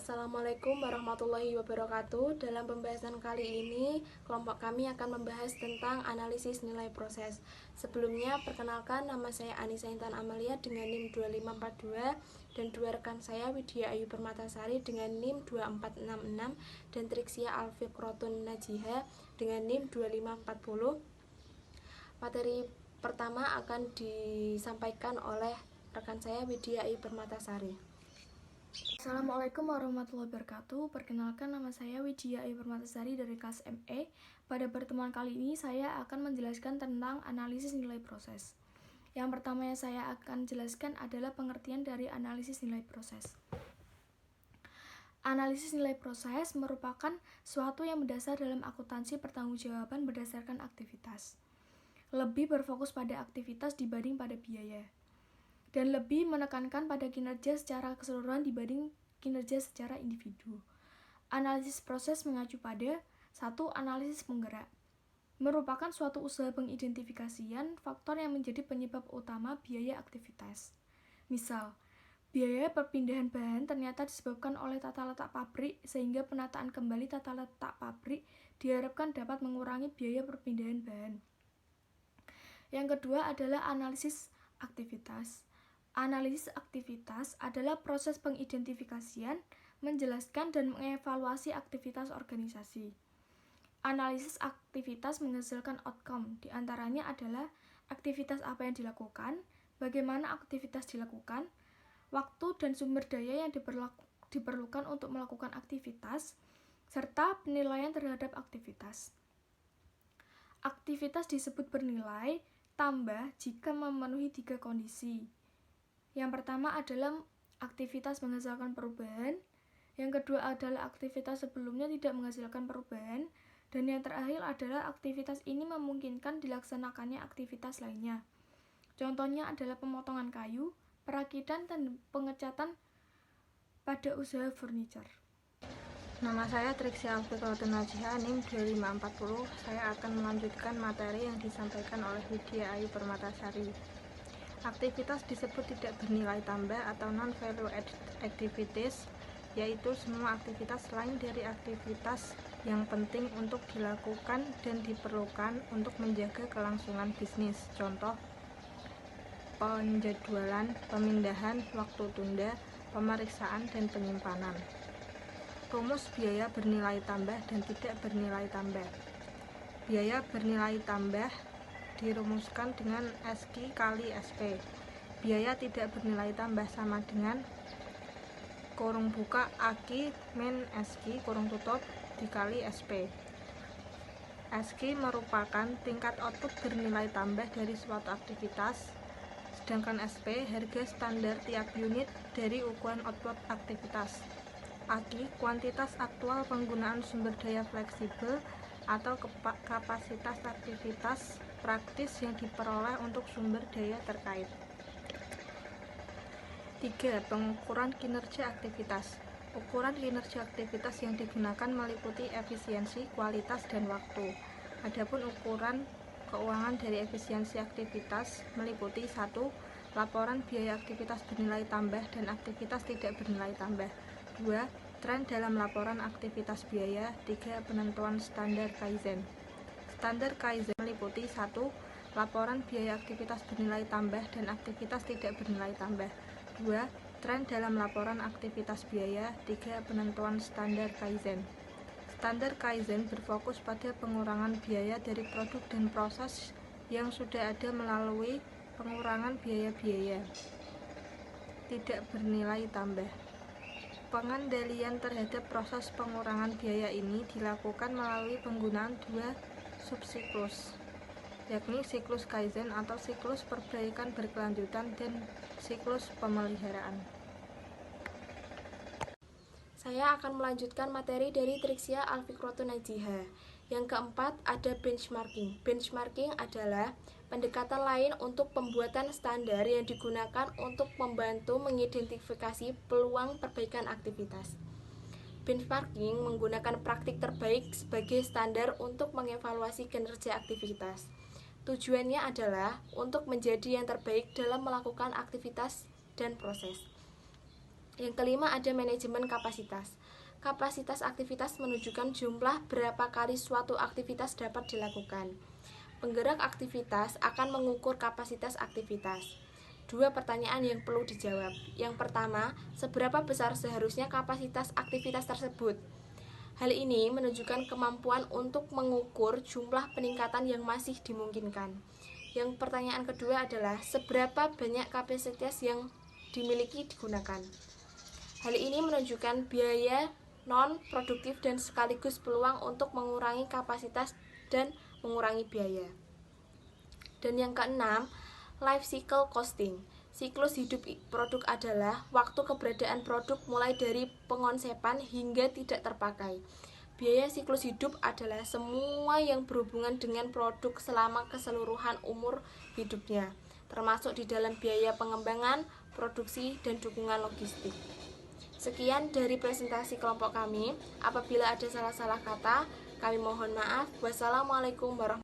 Assalamualaikum warahmatullahi wabarakatuh. Dalam pembahasan kali ini, kelompok kami akan membahas tentang analisis nilai proses. Sebelumnya, perkenalkan, nama saya Anissa Intan Amalia dengan NIM 2542 dan dua rekan saya Widya Ayu Permatasari dengan NIM 2466 dan Triksia Alfikrotun Najiha dengan NIM 2540. Materi pertama akan disampaikan oleh rekan saya Widya Ayu Permatasari. Assalamualaikum warahmatullahi wabarakatuh. Perkenalkan, nama saya Widya Ayu Permatasari dari kelas ME. Pada pertemuan kali ini saya akan menjelaskan tentang analisis nilai proses. Yang pertama yang saya akan jelaskan adalah pengertian dari analisis nilai proses. Analisis nilai proses merupakan suatu yang mendasar dalam akuntansi pertanggungjawaban berdasarkan aktivitas. Lebih berfokus pada aktivitas dibanding pada biaya, dan lebih menekankan pada kinerja secara keseluruhan dibanding kinerja secara individu. Analisis proses mengacu pada 1. Analisis penggerak merupakan suatu usaha pengidentifikasian faktor yang menjadi penyebab utama biaya aktivitas. Misal, biaya perpindahan bahan ternyata disebabkan oleh tata letak pabrik, sehingga penataan kembali tata letak pabrik diharapkan dapat mengurangi biaya perpindahan bahan. Yang kedua adalah analisis aktivitas. Analisis aktivitas adalah proses pengidentifikasian, menjelaskan dan mengevaluasi aktivitas organisasi. Analisis aktivitas menghasilkan outcome, diantaranya adalah aktivitas apa yang dilakukan, bagaimana aktivitas dilakukan, waktu dan sumber daya yang diperlukan untuk melakukan aktivitas, serta penilaian terhadap aktivitas. Aktivitas disebut bernilai tambah jika memenuhi 3 kondisi. Yang pertama adalah aktivitas menghasilkan perubahan, yang kedua adalah aktivitas sebelumnya tidak menghasilkan perubahan, dan yang terakhir adalah aktivitas ini memungkinkan dilaksanakannya aktivitas lainnya. Contohnya adalah pemotongan kayu, perakitan, dan pengecatan pada usaha furniture. Nama saya Triksia Alfikrotun Najiha, NIM 2540. Saya akan melanjutkan materi yang disampaikan oleh Widya Ayu Permatasari. Aktivitas disebut tidak bernilai tambah atau non-value activities, yaitu semua aktivitas lain dari aktivitas yang penting untuk dilakukan dan diperlukan untuk menjaga kelangsungan bisnis. Contoh, penjadwalan, pemindahan, waktu tunda, pemeriksaan, dan penyimpanan. Rumus biaya bernilai tambah dan tidak bernilai tambah. Biaya bernilai tambah dirumuskan dengan SQ kali SP. Biaya tidak bernilai tambah sama dengan kurung buka AQ min SQ kurung tutup dikali SP. SQ merupakan tingkat output bernilai tambah dari suatu aktivitas, sedangkan SP harga standar tiap unit dari ukuran output aktivitas. AQ kuantitas aktual penggunaan sumber daya fleksibel atau kapasitas aktivitas praktis yang diperoleh untuk sumber daya terkait. 3. Pengukuran kinerja aktivitas. Ukuran kinerja aktivitas yang digunakan meliputi efisiensi, kualitas, dan waktu. Adapun ukuran keuangan dari efisiensi aktivitas meliputi 1. Laporan biaya aktivitas bernilai tambah dan aktivitas tidak bernilai tambah. 2. Tren dalam laporan aktivitas biaya. 3. Penentuan standar Kaizen. Standar Kaizen meliputi 1. Laporan biaya aktivitas bernilai tambah dan aktivitas tidak bernilai tambah. 2. Tren dalam laporan aktivitas biaya. 3. Penentuan standar Kaizen. Standar Kaizen berfokus pada pengurangan biaya dari produk dan proses yang sudah ada melalui pengurangan biaya-biaya tidak bernilai tambah. Pengendalian terhadap proses pengurangan biaya ini dilakukan melalui penggunaan 2 subsiklus, yakni siklus Kaizen atau siklus perbaikan berkelanjutan dan siklus pemeliharaan. Saya akan melanjutkan materi dari Triksia Alfikrotun Najiha. Yang keempat ada benchmarking. Benchmarking adalah pendekatan lain untuk pembuatan standar yang digunakan untuk membantu mengidentifikasi peluang perbaikan aktivitas. Benchmarking menggunakan praktik terbaik sebagai standar untuk mengevaluasi kinerja aktivitas. Tujuannya adalah untuk menjadi yang terbaik dalam melakukan aktivitas dan proses. Yang kelima ada manajemen kapasitas. Kapasitas aktivitas menunjukkan jumlah berapa kali suatu aktivitas dapat dilakukan. Penggerak aktivitas akan mengukur kapasitas aktivitas. Dua pertanyaan yang perlu dijawab. Yang pertama, seberapa besar seharusnya kapasitas aktivitas tersebut? Hal ini menunjukkan kemampuan untuk mengukur jumlah peningkatan yang masih dimungkinkan. Yang pertanyaan kedua adalah seberapa banyak kapasitas yang dimiliki digunakan. Hal ini menunjukkan biaya non-produktif dan sekaligus peluang untuk mengurangi kapasitas dan mengurangi biaya. Dan yang keenam, life cycle costing. Siklus hidup produk adalah waktu keberadaan produk mulai dari pengonsepan hingga tidak terpakai. Biaya siklus hidup adalah semua yang berhubungan dengan produk selama keseluruhan umur hidupnya, termasuk di dalam biaya pengembangan, produksi, dan dukungan logistik. Sekian dari presentasi kelompok kami. Apabila ada salah-salah kata, kami mohon maaf. Wassalamualaikum warahmatullahi wabarakatuh.